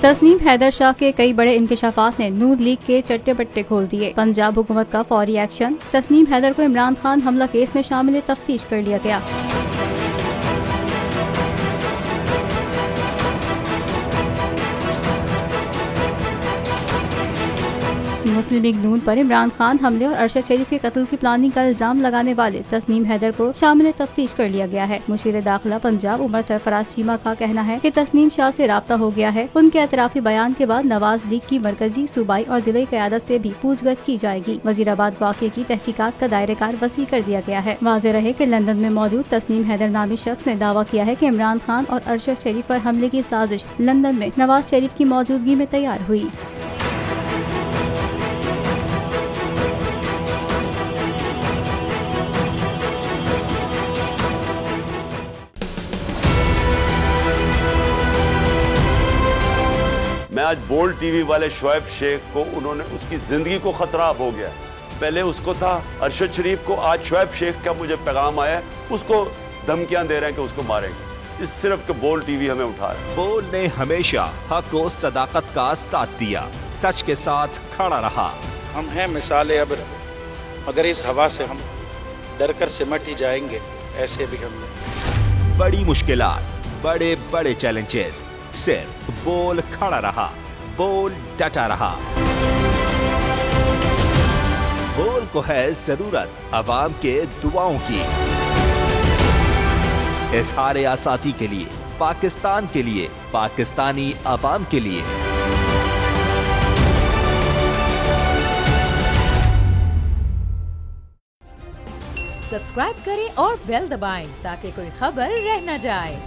तस्नीम हैदर शाह के कई बड़े इंकशाफात ने नून लीग के चट्टे बट्टे खोल दिए। पंजाब हुकूमत का फौरी एक्शन। तस्नीम हैदर को इमरान खान हमला केस में शामिल तफ्तीश कर लिया गया। मुस्लिम लीग नून पर इमरान खान हमले और अरशद शरीफ के कत्ल की प्लानिंग का इल्जाम लगाने वाले तस्नीम हैदर को शामिल तफ्तीश कर लिया गया है। मुशीर दाखिला पंजाब उमर सरफराज चीमा का कहना है कि तस्नीम शाह से राब्ता हो गया है। उनके एतराफी बयान के बाद नवाज लीग की मरकजी, सूबाई और जिले क़यादत से भी पूछगछ की जाएगी। वजीराबाद वाक़े की तहकीकात का दायरेकार वसी कर दिया गया है। वाज़ेह रहे कि लंदन में मौजूद तस्नीम हैदर नामी शख्स ने दावा किया है कि इमरान खान और अरशद शरीफ पर हमले की साजिश लंदन में नवाज शरीफ की मौजूदगी में तैयार हुई। मैं आज बोल्ड टीवी वाले शोएब शेख को, उन्होंने उसकी जिंदगी को खतरा अब हो गया। पहले उसको था अरशद शरीफ को, आज शोएब शेख का मुझे पैगाम आया, उसको धमकियां दे रहे हैं कि उसको मारेंगे। इस सिर्फ के बोल्ड टीवी हमें उठा रहा है। बोल्ड ने हमेशा हक और सदाकत का साथ दिया, सच के साथ खड़ा रहा। हम हैं मिसाल अब्र, अगर इस हवा से हम डर कर सिमट ही जाएंगे, ऐसे भी हम नहीं। बड़ी मुश्किलात, बड़े बड़े चैलेंजेस, सिर्फ बोल खड़ा रहा, बोल डटा रहा। बोल को है जरूरत अवाम के दुआओं की। इजहार आसाती के लिए, पाकिस्तान के लिए, पाकिस्तानी अवाम के लिए। सब्सक्राइब करें और बेल दबाएं ताकि कोई खबर रह न जाए।